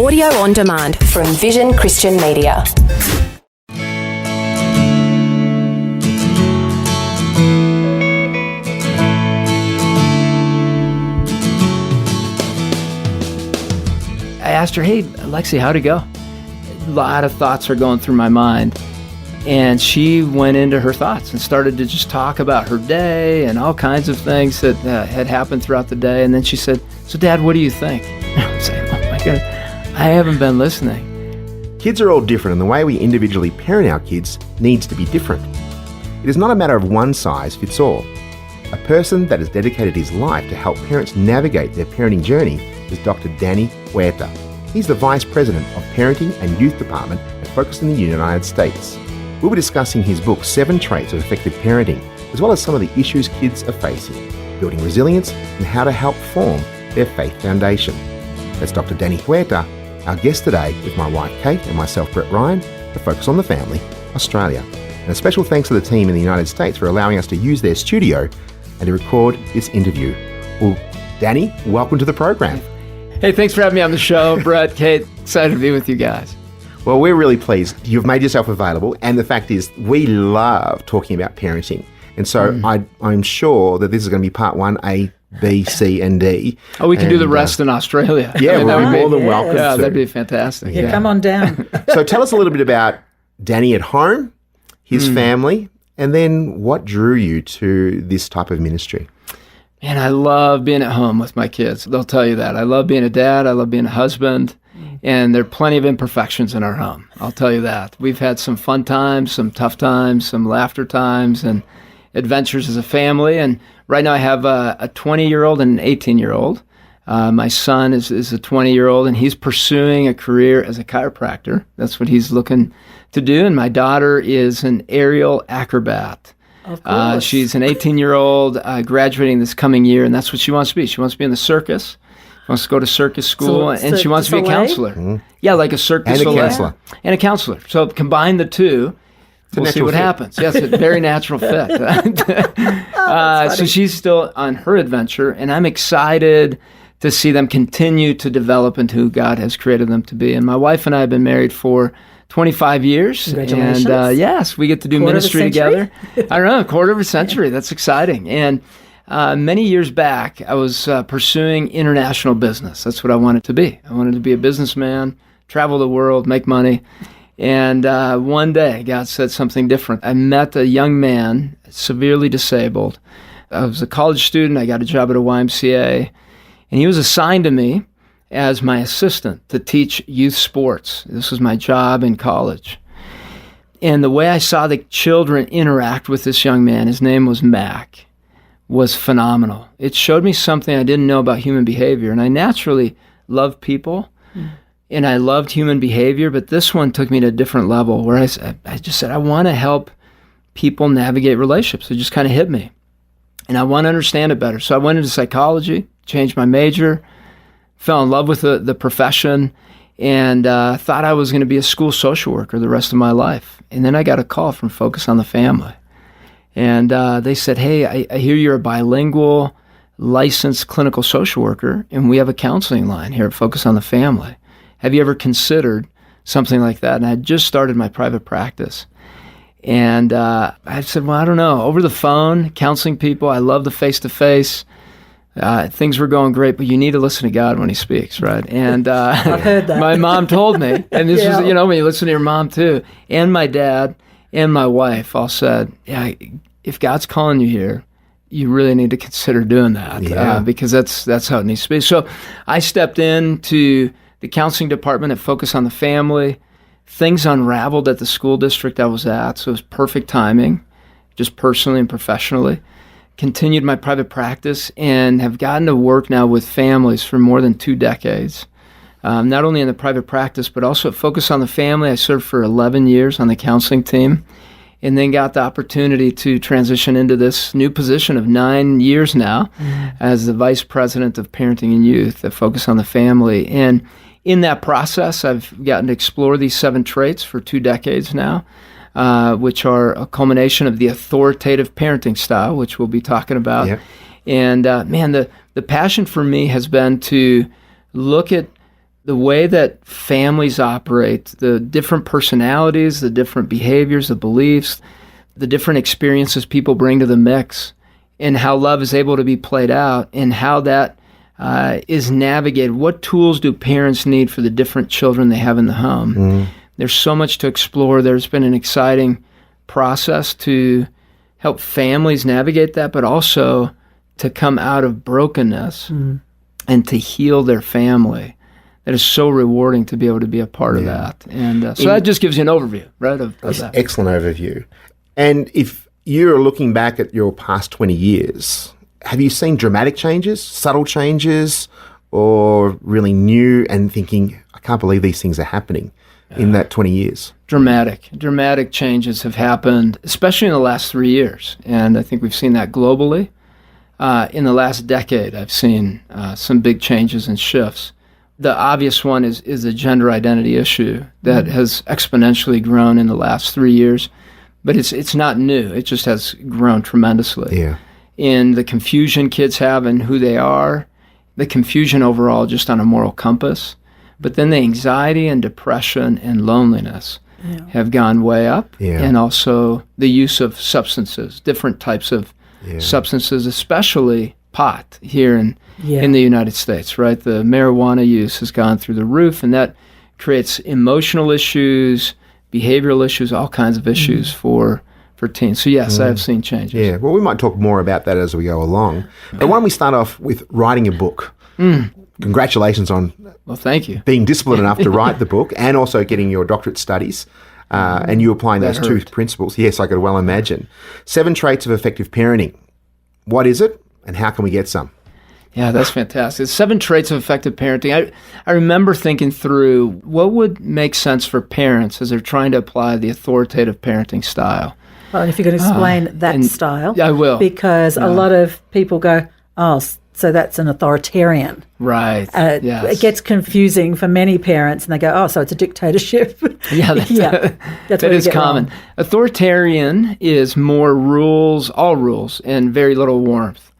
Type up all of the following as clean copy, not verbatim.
Audio on demand from Vision Christian Media. I asked her, hey, Lexi, how'd it go? A lot of thoughts are going through my mind. And she went into her thoughts and started to just talk about her day and all kinds of things that had happened throughout the day. And then she said, so Dad, what do you think? I was like, oh my God, I haven't been listening. Kids are all different, and the way we individually parent our kids needs to be different. It is not a matter of one size fits all. A person that has dedicated his life to help parents navigate their parenting journey is Dr. Danny Huerta. He's the Vice President of Parenting and Youth Dept at Focus in the United States. We'll be discussing his book, 7 Traits of Effective Parenting, as well as some of the issues kids are facing, building resilience, and how to help form their faith foundation. That's Dr. Danny Huerta, our guest today, with my wife Kate and myself, Brett Ryan, for Focus on the Family, Australia. And a special thanks to the team in the United States for allowing us to use their studio and to record this interview. Well, Danny, welcome to the program. Hey, thanks for having me on the show, Brett, Kate. Excited to be with you guys. Well, we're really pleased. You've made yourself available, and the fact is, we love talking about parenting. And so I'm sure that this is going to be part 1, A, B, C, and D. Oh, we can do the rest in Australia. Yeah, we'll be more than welcome to. Yeah, that'd be fantastic. Yeah, come on down. So tell us a little bit about Danny at home, his family, and then what drew you to this type of ministry? Man, I love being at home with my kids. They'll tell you that. I love being a dad. I love being a husband. And there are plenty of imperfections in our home. I'll tell you that. We've had some fun times, some tough times, some laughter times, and adventures as a family. And right now I have a 20-year-old and an 18-year-old. My son is a 20-year-old, and he's pursuing a career as a chiropractor. That's what he's looking to do. And my daughter is an aerial acrobat. Of course. She's an 18-year-old graduating this coming year, and that's what she wants to be. She wants to be in the circus. Wants to go to circus school, and she wants to be a counselor. Mm-hmm. Yeah, like a circus and a counselor. And a counselor. So combine the two, we'll see what happens. Yes, it's a very natural fit. So she's still on her adventure, and I'm excited to see them continue to develop into who God has created them to be. And my wife and I have been married for 25 years. Congratulations. And yes, we get to do ministry together. I don't know, a quarter of a century. That's exciting. And many years back, I was pursuing international business. That's what I wanted to be. I wanted to be a businessman, travel the world, make money. And one day, God said something different. I met a young man, severely disabled. I was a college student. I got a job at a YMCA. And he was assigned to me as my assistant to teach youth sports. This was my job in college. And the way I saw the children interact with this young man, his name was Mac, was phenomenal. It showed me something I didn't know about human behavior. And I naturally love people, and I loved human behavior, but this one took me to a different level where I just said, I want to help people navigate relationships. It just kind of hit me. And I want to understand it better. So I went into psychology, changed my major, fell in love with the profession, and thought I was going to be a school social worker the rest of my life. And then I got a call from Focus on the Family. And they said, hey, I hear you're a bilingual, licensed clinical social worker, and we have a counseling line here at Focus on the Family. Have you ever considered something like that? And I had just started my private practice. And I said, well, I don't know. Over the phone, counseling people, I love the face-to-face. Things were going great, but you need to listen to God when he speaks, right? And I've heard that. My mom told me, and this is, when you listen to your mom too, and my dad, and my wife all said, yeah, if God's calling you here, you really need to consider doing that because that's how it needs to be. So I stepped into the counseling department at Focus on the Family. Things unraveled at the school district I was at, so it was perfect timing, just personally and professionally. Continued my private practice and have gotten to work now with families for more than 2 decades. Not only in the private practice, but also at Focus on the Family. I served for 11 years on the counseling team, and then got the opportunity to transition into this new position of 9 years now as the Vice President of Parenting and Youth at Focus on the Family. And in that process, I've gotten to explore these 7 traits for 2 decades now, which are a culmination of the authoritative parenting style, which we'll be talking about. And man, the passion for me has been to look at the way that families operate, the different personalities, the different behaviors, the beliefs, the different experiences people bring to the mix, and how love is able to be played out, and how that is navigated. What tools do parents need for the different children they have in the home? There's so much to explore. There's been an exciting process to help families navigate that, but also to come out of brokenness and to heal their family. That is so rewarding to be able to be a part of that. And so that just gives you an overview, right, of that. Excellent overview. And if you're looking back at your past 20 years, have you seen dramatic changes, subtle changes, or really new and thinking, I can't believe these things are happening in that 20 years? Dramatic changes have happened, especially in the last 3 years. And I think we've seen that globally. In the last decade, I've seen some big changes and shifts. The obvious one is the gender identity issue that has exponentially grown in the last 3 years. But it's not new. It just has grown tremendously. Yeah. In the confusion kids have in who they are, the confusion overall just on a moral compass, but then the anxiety and depression and loneliness have gone way up, and also the use of substances, different types of substances, especially pot here in the United States, right? The marijuana use has gone through the roof, and that creates emotional issues, behavioral issues, all kinds of issues for teens. So yes, I have seen changes. Yeah, well, we might talk more about that as we go along. But why don't we start off with writing a book? Congratulations on thank you. Being disciplined enough to write the book and also getting your doctorate studies. And you applying those two principles. Yes, I could well imagine. 7 Traits of Effective Parenting. What is it and how can we get some? Yeah, that's fantastic. 7 Traits of Effective Parenting. I remember thinking through what would make sense for parents as they're trying to apply the authoritative parenting style. Well, and if you could explain that style. I will. Because a lot of people go, so that's an authoritarian. Right. Yes. It gets confusing for many parents, and they go, so it's a dictatorship. That's that is common. Wrong. Authoritarian is more rules, all rules, and very little warmth.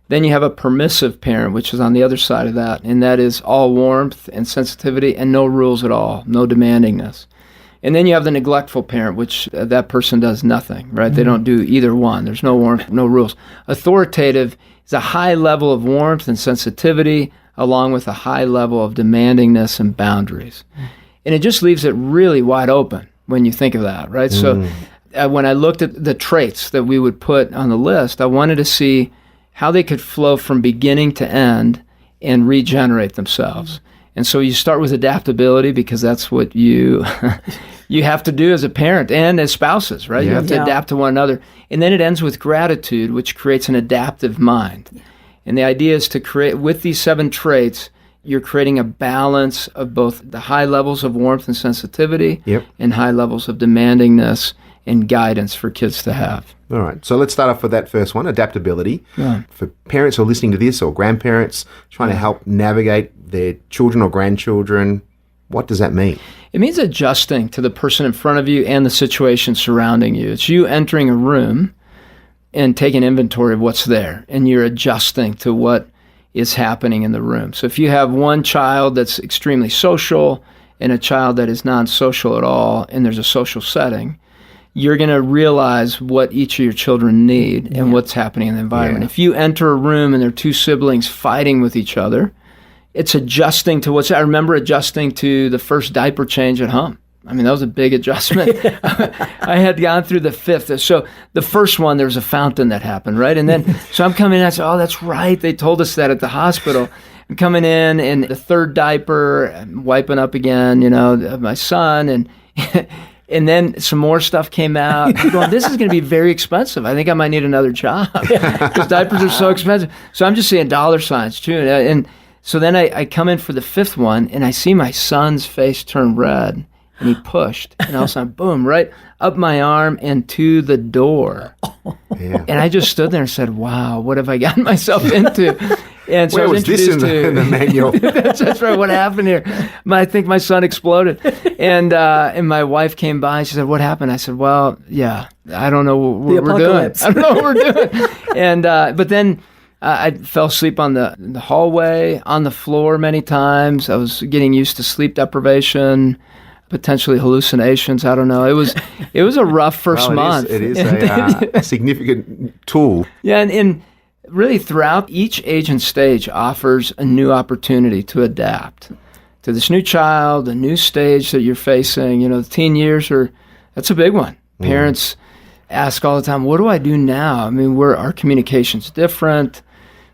Then you have a permissive parent, which is on the other side of that, and that is all warmth and sensitivity and no rules at all, no demandingness. And then you have the neglectful parent, which that person does nothing, right? They don't do either one. There's no warmth, no rules. Authoritative is a high level of warmth and sensitivity along with a high level of demandingness and boundaries. And it just leaves it really wide open when you think of that, right? So when I looked at the traits that we would put on the list, I wanted to see how they could flow from beginning to end and regenerate themselves. And so you start with adaptability because that's what you have to do as a parent and as spouses, right? You have to adapt to one another. And then it ends with gratitude, which creates an adaptive mind. And the idea is to create, with these 7 traits, you're creating a balance of both the high levels of warmth and sensitivity and high levels of demandingness and guidance for kids to have. All right. So let's start off with that first one, adaptability. For parents who are listening to this or grandparents trying to help navigate their children or grandchildren, what does that mean? It means adjusting to the person in front of you and the situation surrounding you. It's you entering a room and taking inventory of what's there, and you're adjusting to what is happening in the room. So if you have one child that's extremely social and a child that is non-social at all, and there's a social setting, you're going to realize what each of your children need and what's happening in the environment. If you enter a room and there are 2 siblings fighting with each other, it's adjusting to I remember adjusting to the first diaper change at home. I mean, that was a big adjustment. I had gone through the 5th. So the first one, there was a fountain that happened, right? And then, so I'm coming in, I said, that's right. They told us that at the hospital. I'm coming in, and the 3rd diaper, I'm wiping up again, my son, and and then some more stuff came out. I'm going, this is going to be very expensive. I think I might need another job because diapers are so expensive. So I'm just seeing dollar signs too. And so then I come in for the 5th one, and I see my son's face turn red, and he pushed. And all of a sudden, boom, right up my arm and to the door. And I just stood there and said, wow, what have I gotten myself into? And so where was this in the manual? That's right. What happened here? I think my son exploded. And my wife came by and she said, what happened? I said, well, I don't know what we're doing. I don't know what we're doing. And but then I fell asleep in the hallway, on the floor many times. I was getting used to sleep deprivation, potentially hallucinations. I don't know. It was a rough first month. It is a significant tool. Yeah, and really throughout each age and stage offers a new opportunity to adapt to this new child, a new stage that you're facing. The teen years that's a big one. Parents ask all the time, what do I do now? I mean, our communication's different.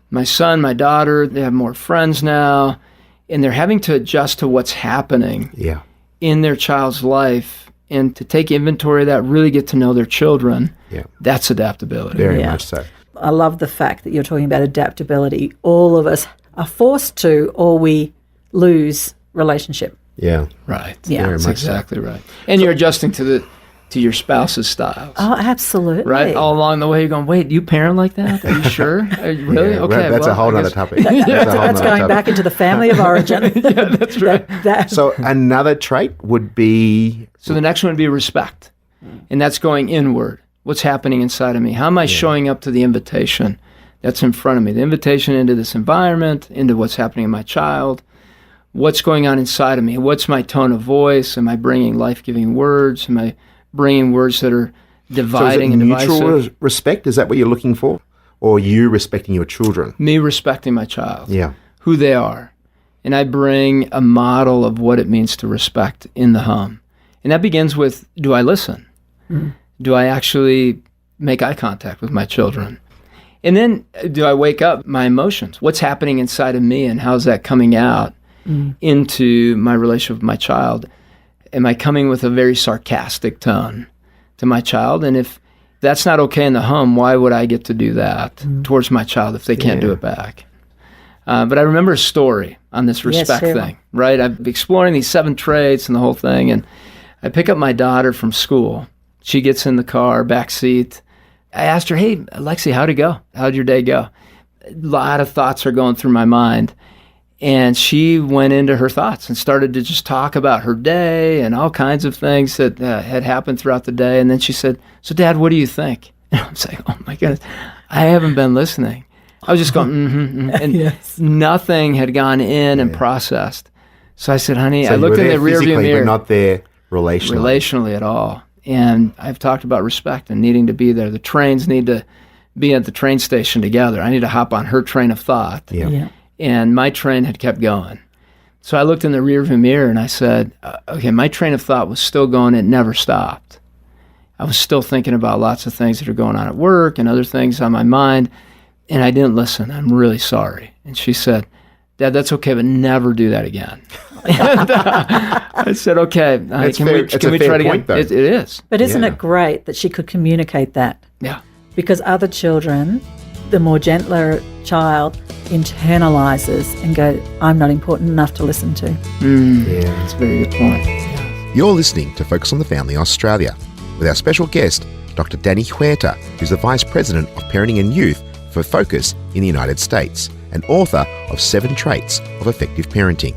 My son, my daughter, they have more friends now, and they're having to adjust to what's happening in their child's life, and to take inventory of that, really get to know their children. Yeah. That's adaptability. Very much so. I love the fact that you're talking about adaptability. All of us are forced to, or we lose relationship. Yeah. Right. Yeah. That's exactly right. And you're adjusting to your spouse's styles. Oh, absolutely. Right? All along the way, you're going, wait, you parent like that? Are you sure? Are you really? Yeah, okay. That's a whole other topic. That's going back into the family of origin. Yeah, that's right. So another trait would be... So the next one would be respect. And that's going inward. What's happening inside of me? How am I showing up to the invitation that's in front of me? The invitation into this environment, into what's happening in my child. What's going on inside of me? What's my tone of voice? Am I bringing life-giving words? Am I bringing words that are dividing and divisive? Mutual respect, is that what you're looking for? Or you respecting your children? Me respecting my child. Yeah. Who they are. And I bring a model of what it means to respect in the home. And that begins with, do I listen? Mm-hmm. Do I actually make eye contact with my children? And then, do I wake up my emotions? What's happening inside of me, and how's that coming out into my relationship with my child? Am I coming with a very sarcastic tone to my child? And if that's not okay in the home, why would I get to do that towards my child if they can't do it back? But I remember a story on this respect thing, right? I'm exploring these 7 traits and the whole thing, and I pick up my daughter from school. She gets in the car, back seat. I asked her, hey, Lexi, how'd it go? How'd your day go? A lot of thoughts are going through my mind. And she went into her thoughts and started to just talk about her day and all kinds of things that had happened throughout the day. And then she said, so Dad, what do you think? And I was like, oh my goodness, I haven't been listening. I was just going, and nothing had gone in and processed. So I said, honey, so I looked in the rearview mirror. But not there relationally. Relationally at all. And I've talked about respect and needing to be there. The trains need to be at the train station together. I need to hop on her train of thought. Yeah. And my train had kept going. So I looked in the rearview mirror and I said, okay, my train of thought was still going. It never stopped. I was still thinking about lots of things that are going on at work and other things on my mind, and I didn't listen. I'm really sorry. And she said, Dad, that's okay, but never do that again. And, I said, okay, can we try it again? It is. But isn't it great that she could communicate that? Yeah. Because other children, the more gentler child internalizes and go, I'm not important enough to listen to. Yeah, that's a very good point. Yeah. You're listening to Focus on the Family Australia with our special guest, Dr. Danny Huerta, who's the Vice President of Parenting and Youth for Focus in the United States and author of 7 Traits of Effective Parenting.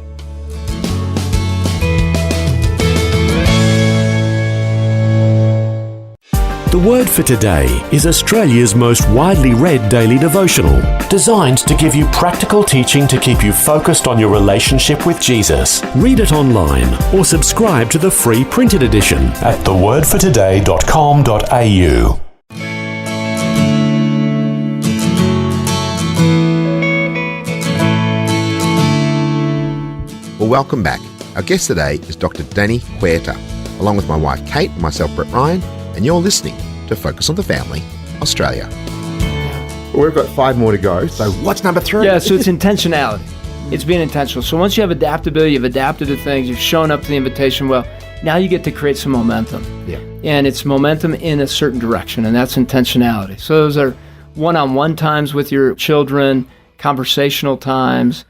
The Word for Today is Australia's most widely read daily devotional, designed to give you practical teaching to keep you focused on your relationship with Jesus. Read it online or subscribe to the free printed edition at thewordfortoday.com.au. Well, welcome back. Our guest today is Dr. Danny Huerta, along with my wife Kate and myself, Brett Ryan, and you're listening to Focus on the Family Australia. Well, we've got 5 more to go, so what's number 3? Yeah, so it's intentionality. It's being intentional. So once you have adaptability, you've adapted to things, you've shown up to the invitation well, now you get to create some momentum. Yeah. And it's momentum in a certain direction, and that's intentionality. So those are one-on-one times with your children, conversational times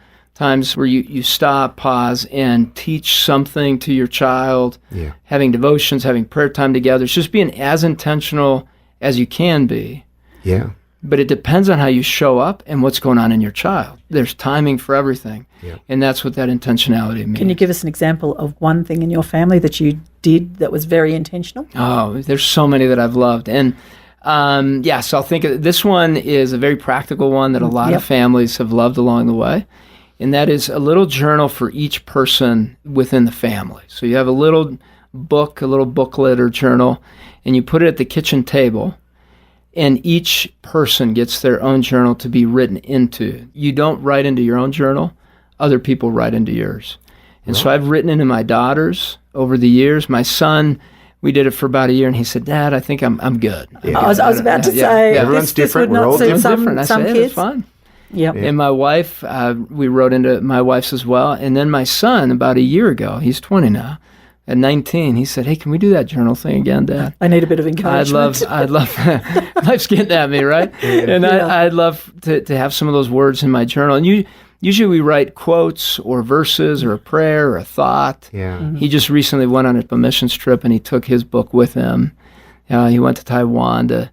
where you stop, pause, and teach something to your child, having devotions, having prayer time together. It's just being as intentional as you can be. Yeah. But it depends on how you show up and what's going on in your child. There's timing for everything. Yeah. And that's what that intentionality means. Can you give us an example of one thing in your family that you did that was very intentional? Oh, there's so many that I've loved. And So I'll think this one is a very practical one that a lot of families have loved along the way. And that is a little journal for each person within the family. So you have a little book, a little booklet or journal, and you put it at the kitchen table, and each person gets their own journal to be written into. You don't write into your own journal. Other people write into yours. And so I've written into my daughters over the years. My son, we did it for about a year, and he said, "Dad, I think I'm good." Yeah. I was about to say, everyone's different. We're all different. I some say, kids. That's fine. Yep. And my wife, we wrote into my wife's as well. And then my son, about a year ago, he's 20 now, at 19, he said, "Hey, can we do that journal thing again, Dad? I need a bit of encouragement." I'd love, life's getting at me, right? And I'd love to have some of those words in my journal. And usually we write quotes or verses or a prayer or a thought. Yeah. Mm-hmm. He just recently went on a missions trip, and he took his book with him. He went to Taiwan to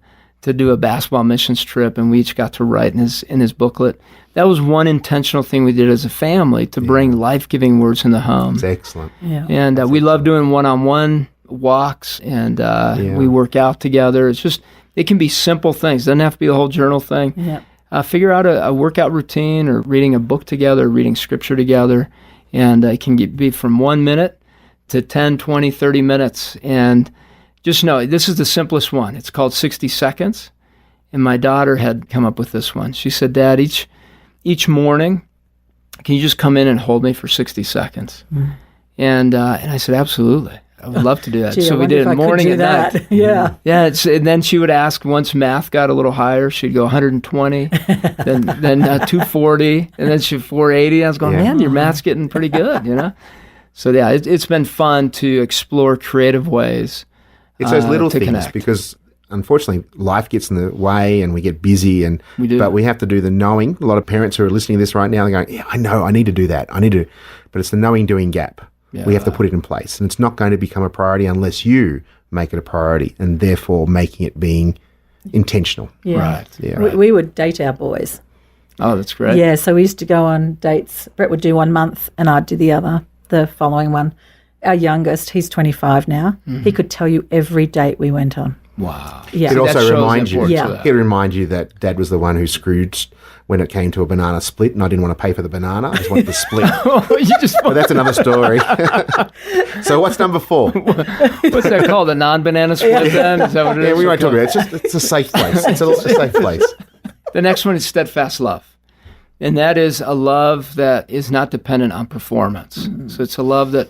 do a basketball missions trip, and we each got to write in his booklet. That was one intentional thing we did as a family to bring life-giving words in the home. It's excellent. Yeah. And we love doing one-on-one walks, and we work out together. It's just, it can be simple things. It doesn't have to be the whole journal thing. Yeah. Figure out a workout routine, or reading a book together, reading scripture together, and it can be from 1 minute to 10, 20, 30 minutes. And just know, this is the simplest one. It's called 60 Seconds. And my daughter had come up with this one. She said, "Dad, each morning, can you just come in and hold me for 60 seconds? And I said, "Absolutely. I would love to do that." Gee, so we did it morning and night. Yeah. Yeah. And then she would ask, once math got a little higher, she'd go 120, then 240, and then 480. I was going, "Man, your math's getting pretty good, you know?" So yeah, it's been fun to explore creative ways. It's those little to things, connect. because unfortunately life gets in the way and we get busy, and We do. but we have to do the knowing. A lot of parents who are listening to this right now, they're going, "Yeah, I know, I need to do that. I need to," but it's the knowing doing gap. We have to put it in place, and it's not going to become a priority unless you make it a priority, and therefore making it being intentional. Yeah. Right. Yeah. We would date our boys. Oh, that's great. Yeah, so we used to go on dates. Brett would do 1 month and I'd do the following one. Our youngest, he's 25 now. He could tell you every date we went on. Wow. Yeah. It That also shows reminds the you. importance of that. It reminds you that Dad was the one who screwed when it came to a banana split, and I didn't want to pay for the banana. I just wanted the split. You just But that's another story. So what's number 4? What's that called? A non-banana split then? Is that what it is? Yeah, we won't talk about it. It's a safe place. It's a safe place. The next one is steadfast love. And that is a love that is not dependent on performance. So it's a love that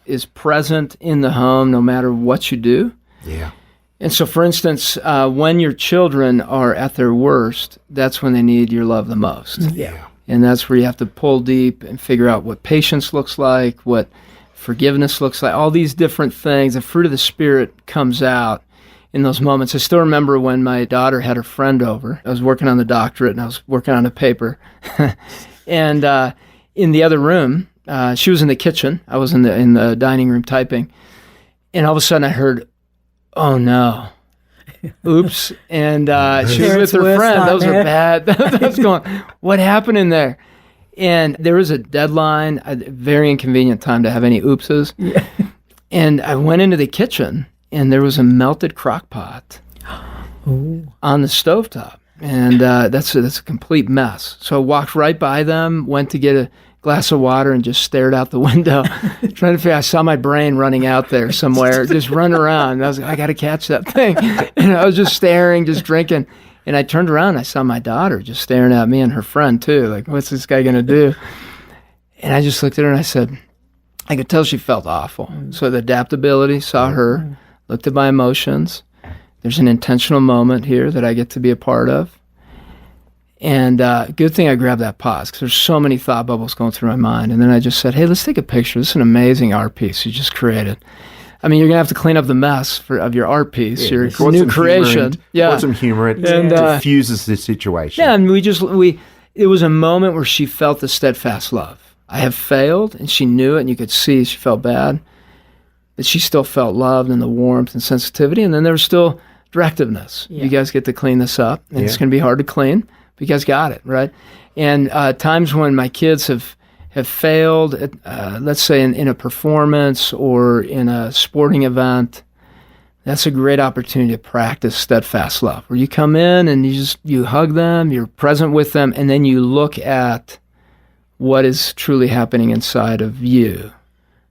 is present in the home no matter what you do. Yeah. And so, for instance, when your children are at their worst, that's when they need your love the most. Yeah. And that's where you have to pull deep and figure out what patience looks like, what forgiveness looks like, all these different things. The fruit of the Spirit comes out in those moments. I still remember when my daughter had her friend over. I was working on the doctorate, and I was working on a paper. And in the other room, she was in the kitchen. I was in the dining room typing. And all of a sudden I heard, "Oh, no. Oops." And she was with her friend. Those are bad. I was going, "What happened in there?" And there was a deadline, a very inconvenient time to have any oopses. Yeah. And I went into the kitchen, and there was a melted crock pot on the stovetop. And that's a complete mess. So I walked right by them, went to get a glass of water, and just stared out the window, trying to figure. I saw my brain running out there somewhere, just running around. And I was like, "I got to catch that thing." And I was just staring, just drinking. And I turned around, and I saw my daughter just staring at me, and her friend too. Like, what's this guy going to do? And I just looked at her, and I said, I could tell she felt awful. So the adaptability, saw her, looked at my emotions. There's an intentional moment here that I get to be a part of. And good thing I grabbed that pause, because there's so many thought bubbles going through my mind. And then I just said, "Hey, let's take a picture. This is an amazing art piece you just created. I mean, you're going to have to clean up the mess of your art piece, your new creation." Put some humor in. And, diffuses the situation. Yeah, and it was a moment where she felt the steadfast love. I have failed, and she knew it, and you could see she felt bad. But she still felt loved, and the warmth and sensitivity. And then there was still directiveness. Yeah. You guys get to clean this up, and it's going to be hard to clean. But you guys got it, right? And times when my kids have failed, let's say in a performance or in a sporting event, that's a great opportunity to practice steadfast love, where you come in and you hug them, you're present with them, and then you look at what is truly happening inside of you.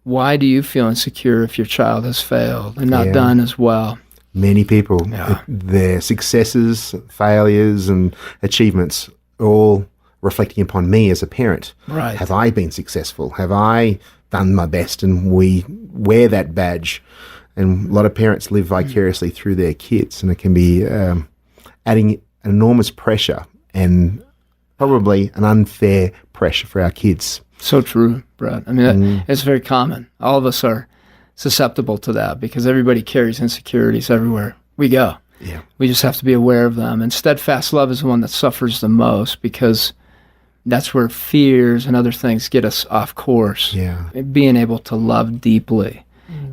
Why do you feel insecure if your child has failed and not done as well? Many people, their successes, failures, and achievements all reflecting upon me as a parent. Right. Have I been successful? Have I done my best? And we wear that badge. And a lot of parents live vicariously through their kids, and it can be adding enormous pressure and probably an unfair pressure for our kids. So true, Brett. I mean, it's very common. All of us are susceptible to that because everybody carries insecurities everywhere we go. Yeah. We just have to be aware of them. And steadfast love is the one that suffers the most because that's where fears and other things get us off course. Yeah. Being able to love deeply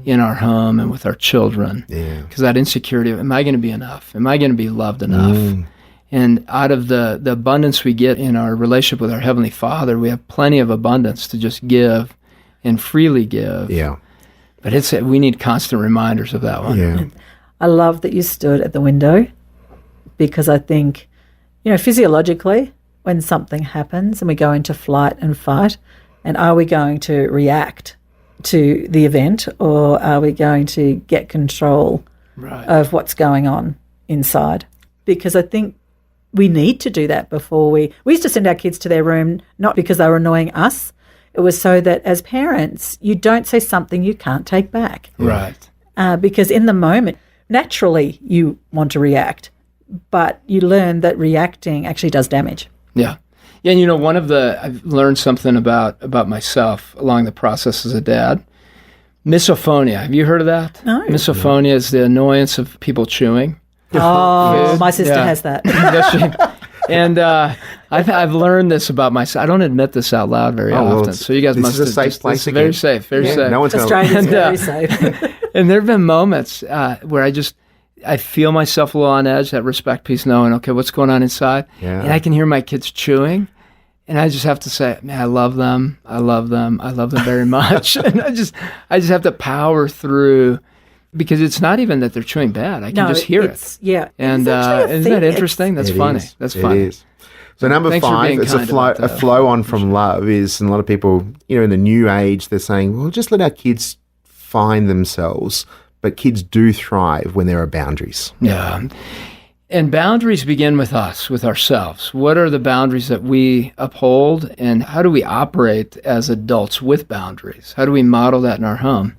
in our home and with our children. Yeah. Because that insecurity of, am I going to be enough? Am I going to be loved enough? And out of the abundance we get in our relationship with our Heavenly Father, we have plenty of abundance to just give and freely give. Yeah. But we need constant reminders of that one. Yeah. I love that you stood at the window, because I think, physiologically, when something happens and we go into flight and fight, and are we going to react to the event, or are we going to get control of what's going on inside? Because I think we need to do that before we used to send our kids to their room, not because they were annoying us. It was so that as parents, you don't say something you can't take back. Right. Because in the moment, naturally you want to react, but you learn that reacting actually does damage. Yeah. Yeah, and I've learned something about myself along the process as a dad. Misophonia. Have you heard of that? No. Misophonia is the annoyance of people chewing. Oh, my sister has that. And I've learned this about myself. I don't admit this out loud very often. So you guys this must is a safe place again. Very safe, very safe. No one's Australia's very safe. And there have been moments where I feel myself a little on edge, that respect piece, knowing, okay, what's going on inside? Yeah. And I can hear my kids chewing, and I just have to say, man, I love them. I love them very much. And I just have to power through, because it's not even that they're chewing bad. I can just hear it. Yeah. And isn't that interesting? That's funny. That's funny. It is. So number Thanks for 5, being it's kind a flow on from love is, and a lot of people, in the new age, they're saying, well, just let our kids find themselves. But kids do thrive when there are boundaries. Yeah. And boundaries begin with us, with ourselves. What are the boundaries that we uphold, and how do we operate as adults with boundaries? How do we model that in our home?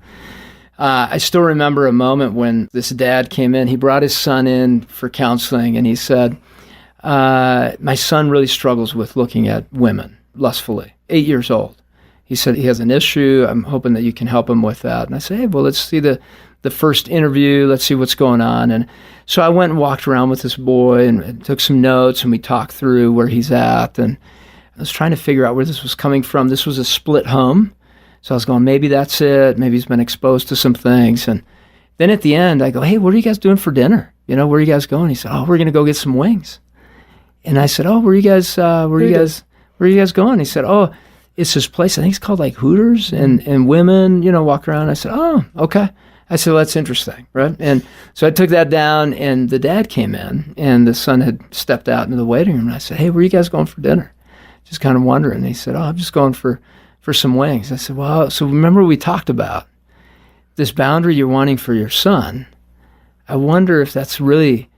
I still remember a moment when this dad came in. He brought his son in for counseling, and he said, my son really struggles with looking at women lustfully, 8 years old. He said he has an issue. I'm hoping that you can help him with that. And I said, hey, well, let's see the first interview. Let's see what's going on. And so I went and walked around with this boy and took some notes, and we talked through where he's at. And I was trying to figure out where this was coming from. This was a split home. So I was going, maybe that's it. Maybe he's been exposed to some things. And then at the end, I go, hey, what are you guys doing for dinner? Where are you guys going? He said, oh, we're going to go get some wings. And I said, oh, where are you guys going? He said, oh, it's this place, I think it's called like Hooters, and women, walk around. I said, oh, okay. I said, well, that's interesting, right? And so I took that down, and the dad came in, and the son had stepped out into the waiting room, and I said, hey, where are you guys going for dinner? Just kind of wondering. And he said, oh, I'm just going for some wings. I said, well, so remember we talked about this boundary you're wanting for your son. I wonder if that's really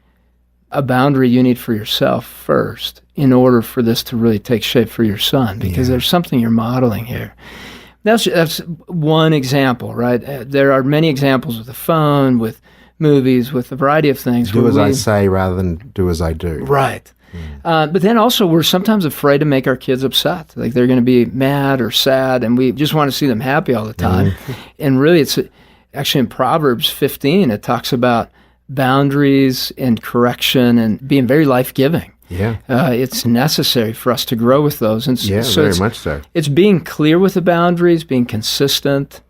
a boundary you need for yourself first in order for this to really take shape for your son, because there's something you're modeling here. That's one example, right? There are many examples with the phone, with movies, with a variety of things. Do as I say rather than do as I do. Right. But then also we're sometimes afraid to make our kids upset. Like they're going to be mad or sad, and we just want to see them happy all the time. And really it's actually in Proverbs 15, it talks about boundaries and correction and being very life-giving. Yeah. It's necessary for us to grow with those. And so very much so. It's being clear with the boundaries, being consistent,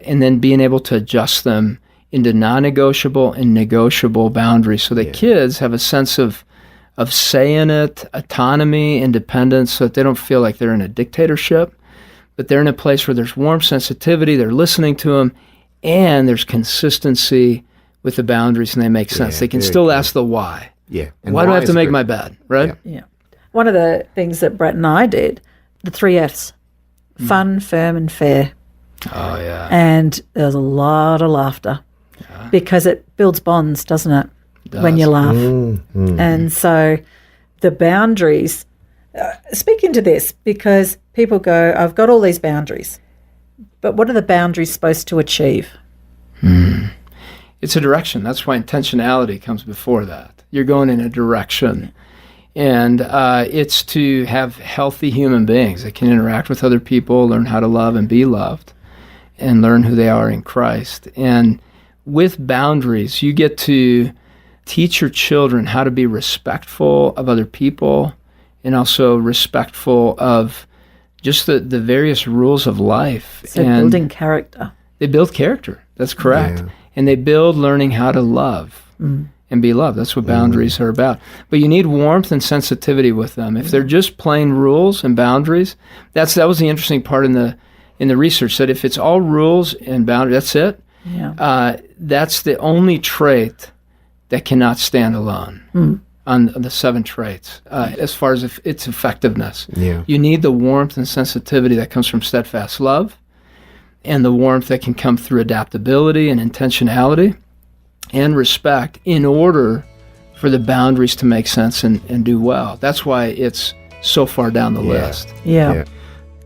and then being able to adjust them into non-negotiable and negotiable boundaries so that kids have a sense of say in it, autonomy, independence, so that they don't feel like they're in a dictatorship, but they're in a place where there's warm sensitivity, they're listening to them, and there's consistency with the boundaries and they make sense. They can still ask the why. Yeah. And why do I have to make my bed, right? Yeah. One of the things that Brett and I did, the 3 Fs, fun, firm, and fair. Oh, yeah. And there's a lot of laughter because it builds bonds, doesn't it? When you laugh. And so the boundaries, speaking to this, because people go, I've got all these boundaries, but what are the boundaries supposed to achieve? It's a direction. That's why intentionality comes before that. You're going in a direction. And it's to have healthy human beings that can interact with other people, learn how to love and be loved, and learn who they are in Christ. And with boundaries, you get to teach your children how to be respectful of other people and also respectful of just the various rules of life. So building character. They build character. That's correct. Yeah. And they build learning how to love and be loved. That's what boundaries are about. But you need warmth and sensitivity with them. If they're just plain rules and boundaries, that was the interesting part in the research, that if it's all rules and boundaries, that's it. Yeah. That's the only trait that cannot stand alone on the 7 traits as far as its effectiveness. Yeah. You need the warmth and sensitivity that comes from steadfast love, and the warmth that can come through adaptability and intentionality and respect in order for the boundaries to make sense and do well. That's why it's so far down the list. Yeah.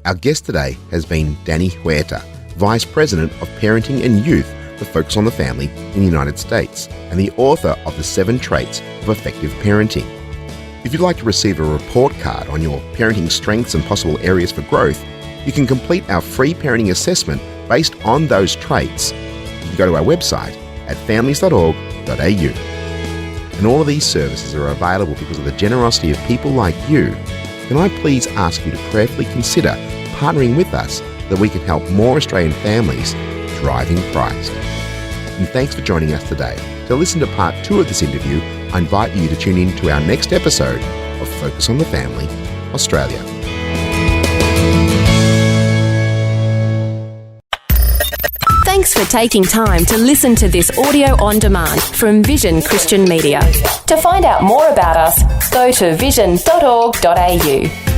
Our guest today has been Danny Huerta, Vice President of Parenting and Youth for Focus on the Family in the United States, and the author of The 7 Traits of Effective Parenting. If you'd like to receive a report card on your parenting strengths and possible areas for growth, you can complete our free parenting assessment based on those traits. You can go to our website at families.org.au. And all of these services are available because of the generosity of people like you. Can I please ask you to prayerfully consider partnering with us so that we can help more Australian families thrive in Christ? And thanks for joining us today. To listen to part 2 of this interview, I invite you to tune in to our next episode of Focus on the Family, Australia. Thanks for taking time to listen to this audio on demand from Vision Christian Media. To find out more about us, go to vision.org.au.